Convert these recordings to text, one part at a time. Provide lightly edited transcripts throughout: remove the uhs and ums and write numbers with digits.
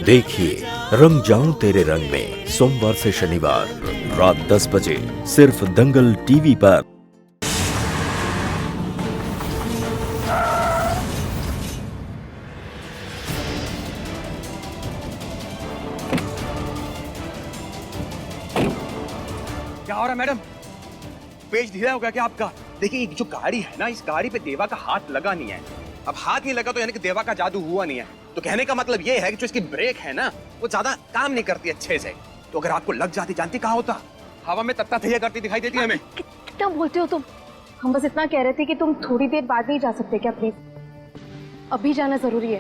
देखिए रंग जाऊं तेरे रंग में सोमवार से शनिवार रात 10 बजे सिर्फ दंगल टीवी पर। क्या हो रहा है मैडम? पेज ढीला हो गया क्या आपका? देखिए ये जो गाड़ी है ना, इस गाड़ी पे देवा का हाथ लगा नहीं है। अब हाथ नहीं लगा तो यानी कि देवा का जादू हुआ नहीं है। तो कहने का मतलब ये है कि जो इसकी ब्रेक है ना वो ज्यादा काम नहीं करती अच्छे से। तो अगर आपको लग जाती, जानती कहाँ होता? हवा में तत्ता थैया करती दिखाई देती है हमें। कितना बोलते हो तुम? हम बस इतना कह रहे थे कि तुम थोड़ी देर बाद नहीं जा सकते क्या प्लीज? अभी जाना जरूरी है।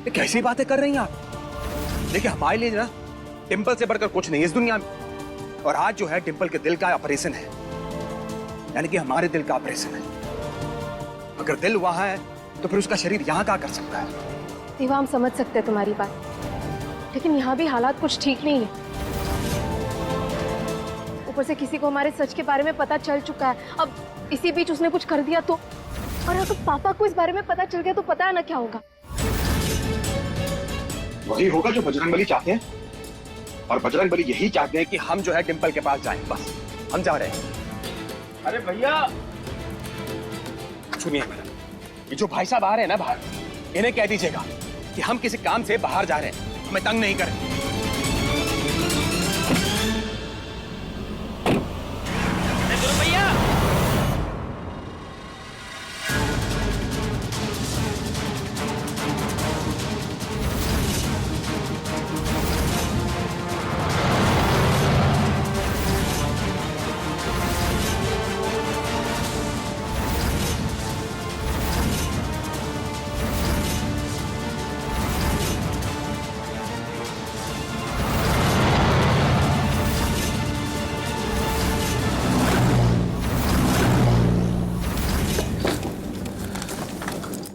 ये कैसी बातें कर रही हैं आप? देखिए हमारे लिए ना डिंपल से बढ़कर कुछ नहीं है इस दुनिया में। और आज जो है डिंपल के दिल का ऑपरेशन है, यानी कि हमारे दिल का ऑपरेशन है। अगर दिल वहां है तो फिर उसका शरीर यहाँ क्या कर सकता है? देवा हम समझ सकते हैं तुम्हारी बात, लेकिन यहाँ भी हालात कुछ ठीक नहीं है। ऊपर से किसी को हमारे सच के बारे में पता चल चुका है। अब इसी बीच उसने कुछ कर दिया तो, और अगर पापा को इस बारे में पता चल गया तो पता है ना क्या होगा। वही होगा जो बजरंगबली चाहते हैं, और बजरंगबली यही चाहते हैं कि हम जो है डिंपल के पास जाएं। बस हम जा रहे हैं। अरे भैया सुनिए मैडम, ये जो भाई साहब आ रहे हैं ना बाहर, इन्हें कह दीजिएगा कि हम किसी काम से बाहर जा रहे हैं, हमें तंग नहीं करें। भैया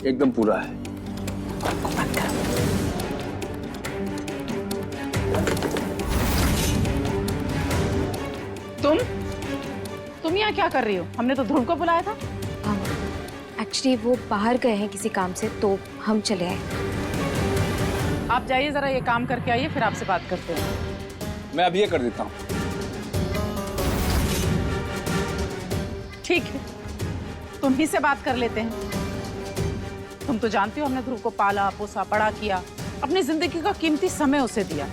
एकदम पूरा है। तुम यहाँ क्या कर रही हो? हमने तो ध्रुव को बुलाया था। एक्चुअली वो बाहर गए हैं किसी काम से, तो हम चले आए। आप जाइए जरा, ये काम करके आइए, फिर आपसे बात करते हैं। मैं अभी ये कर देता हूँ। ठीक है, तुम ही से बात कर लेते हैं। तुम तो जानती हो हमने ध्रुव को पाला पोसा बड़ा किया, अपनी जिंदगी का कीमती समय उसे दिया।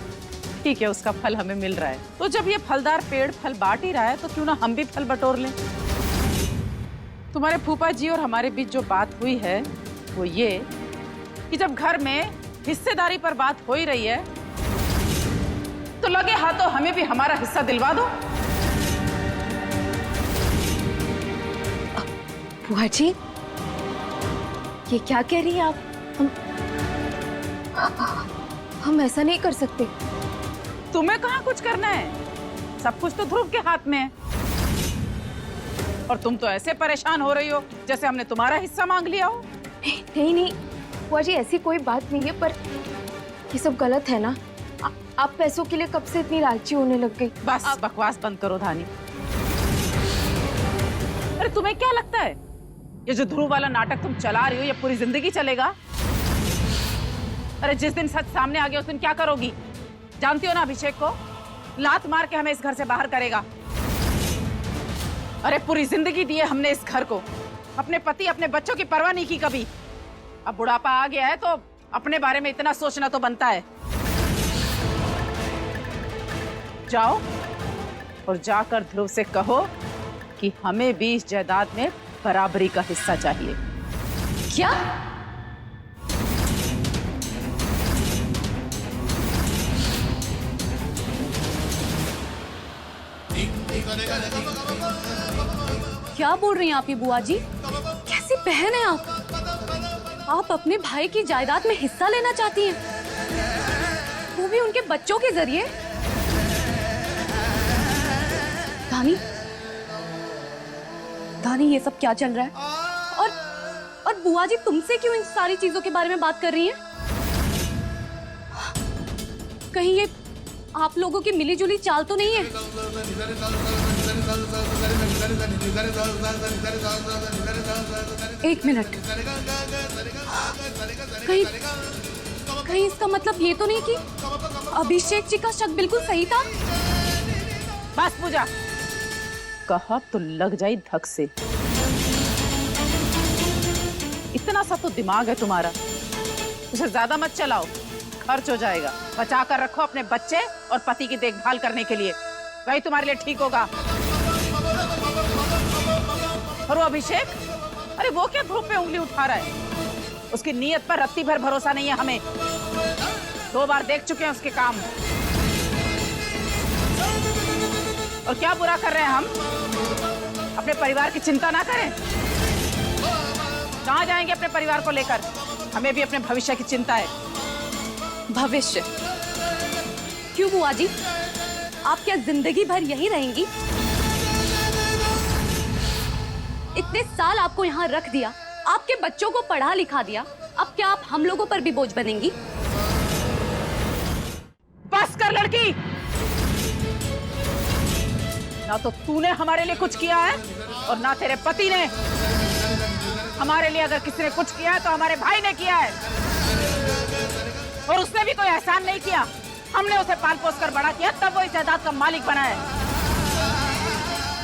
ठीक है, उसका फल हमें मिल रहा है, तो जब ये फलदार पेड़ फल बांट ही रहा है तो क्यों ना हम भी फल बटोर लें। तुम्हारे फूफा जी और हमारे बीच जो बात हुई है वो ये कि जब घर में हिस्सेदारी पर बात हो ही रही है तो लगे हाथों हमें भी हमारा हिस्सा दिलवा दो। बुआ जी ये क्या कह रही हैं आप? हम ऐसा नहीं कर सकते। तुम्हें कहाँ कुछ करना है, सब कुछ तो ध्रुव के हाथ में है। और तुम तो ऐसे परेशान हो रही हो जैसे हमने तुम्हारा हिस्सा मांग लिया हो। नहीं बुआ जी ऐसी कोई बात नहीं है, पर ये सब गलत है ना। आप पैसों के लिए कब से इतनी लालची होने लग गई? बस बकवास बंद करो धानी। अरे तुम्हें क्या लगता है ये जो ध्रुव वाला नाटक तुम चला रही हो ये पूरी जिंदगी चलेगा? अरे जिस दिन सच सामने आ गया उस दिन क्या करोगी? जानती हो ना अभिषेक को, लात मार के हमें इस घर से बाहर करेगा। अरे पूरी जिंदगी दी है हमने इस घर को, अपने पति अपने बच्चों की परवाह नहीं की कभी। अब बुढ़ापा आ गया है तो अपने बारे में इतना सोचना तो बनता है। जाओ और जाकर ध्रुव से कहो कि हमें भी इस जायदाद में बराबरी का हिस्सा चाहिए। क्या? क्या बोल रही हैं आप ये बुआ जी? कैसी बहन है आप? आप अपने भाई की जायदाद में हिस्सा लेना चाहती हैं, वो भी उनके बच्चों के जरिए? दानी ये सब क्या चल रहा है? और बुआ जी तुमसे क्यों इन सारी चीजों के बारे में बात कर रही हैं? कहीं ये आप लोगों की मिलीजुली चाल तो नहीं है? एक मिनट, कहीं इसका मतलब ये तो नहीं कि अभिषेक जी का शक बिल्कुल सही था? बस पूजा, कहा तो लग जाई धक से। इतना सा तो दिमाग है तुम्हारा, उसे ज्यादा मत चलाओ, खर्च हो जाएगा। बचा कर रखो अपने बच्चे और पति की देखभाल करने के लिए, वही तुम्हारे लिए ठीक होगा। और वो अभिषेक, अरे वो क्या ध्रुव पे उंगली उठा रहा है? उसकी नीयत पर रत्ती भर भरोसा नहीं है हमें। 2 बार देख चुके हैं उसके काम। और क्या बुरा कर रहे हैं हम? अपने परिवार की चिंता ना करें। कहाँ जाएंगे अपने परिवार को लेकर? हमें भी अपने भविष्य की चिंता है। भविष्य? क्यों बुआ जी, आप क्या जिंदगी भर यहीं रहेंगी? इतने साल आपको यहाँ रख दिया, आपके बच्चों को पढ़ा लिखा दिया, अब क्या आप हम लोगों पर भी बोझ बनेंगी? बस कर लड़की, ना तो तूने हमारे लिए कुछ किया है और ना तेरे पति ने। हमारे लिए अगर किसी ने कुछ किया है तो हमारे भाई ने किया है, और उसने भी कोई एहसान नहीं किया। हमने उसे पाल पोस कर बड़ा किया, तब वो इस जायदाद का मालिक बना है।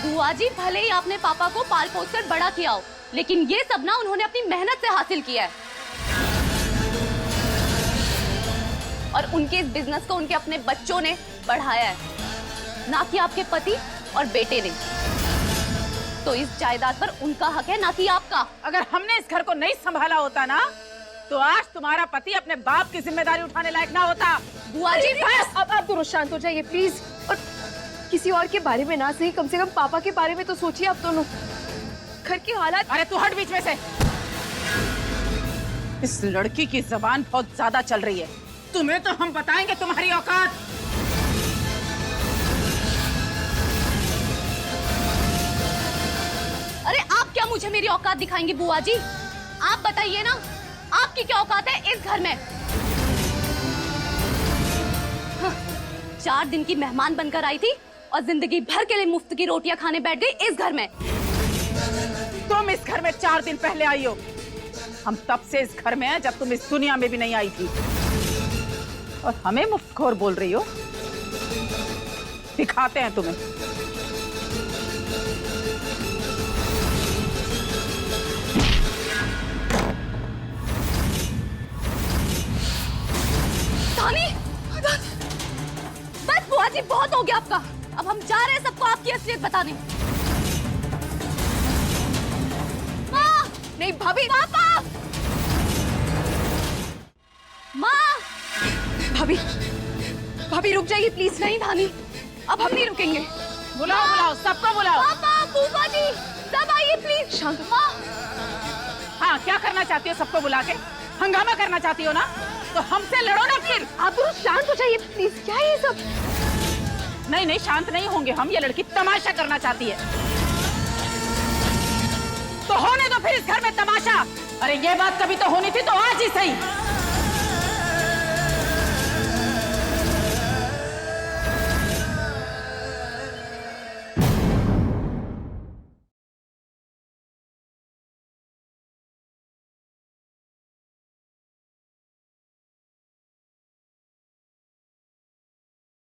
बुआ जी, भले ही आपने पापा को पाल पोस कर बड़ा किया हो, लेकिन ये सब ना उन्होंने अपनी मेहनत से हासिल किया है। और उनके इस बिजनेस को उनके अपने बच्चों ने बढ़ाया है, ना कि आपके पति और बेटे ने। तो इस जायदाद पर उनका हक है, ना कि आपका। अगर हमने इस घर को नहीं संभाला होता ना, तो आज तुम्हारा पति अपने बाप की जिम्मेदारी उठाने लायक ना होता। बुआ जी, बस अब आप दोनों शांत हो जाइए प्लीज। और किसी और के बारे में ना सही, कम से कम पापा के बारे में तो सोचिए आप दोनों। घर की हालात। अरे तू हट बीच में से। इस लड़की की जबान बहुत ज्यादा चल रही है। तुम्हें तो हम बताएंगे तुम्हारी औकात। अरे आप क्या मुझे मेरी औकात दिखाएंगी बुआ जी? आप बताइए ना, आपकी क्या औकात है इस घर में? 4 दिन की मेहमान बनकर आई थी और जिंदगी भर के लिए मुफ्त की रोटियां खाने बैठ गई इस घर में। तुम इस घर में 4 दिन पहले आई हो। हम तब से इस घर में हैं जब तुम इस दुनिया में भी नहीं आई थी, और हमें मुफ्तखोर बोल रही हो। दिखाते हैं तुम्हें। धानी, बस बुआ जी, बहुत हो गया आपका। अब हम जा रहे हैं सबको आपकी असलियत बताने। माँ! नहीं भाभी। पापा! माँ! भाभी, भाभी रुक जाइए प्लीज। नहीं धानी, अब हम नहीं रुकेंगे। बुलाओ बुलाओ, सबको बुलाओ। पापा, बुआ जी, सब आइए प्लीज। शांत। माँ! हाँ, क्या करना चाहती हो? सबको बुला के हंगामा करना चाहती हो ना? तो हमसे लड़ो ना फिर। आप दोनों शांत हो जाइए प्लीज। क्या है ये सब? नहीं नहीं, शांत नहीं होंगे हम। ये लड़की तमाशा करना चाहती है, तो होने दो फिर इस घर में तमाशा। अरे ये बात कभी तो होनी थी, तो आज ही सही।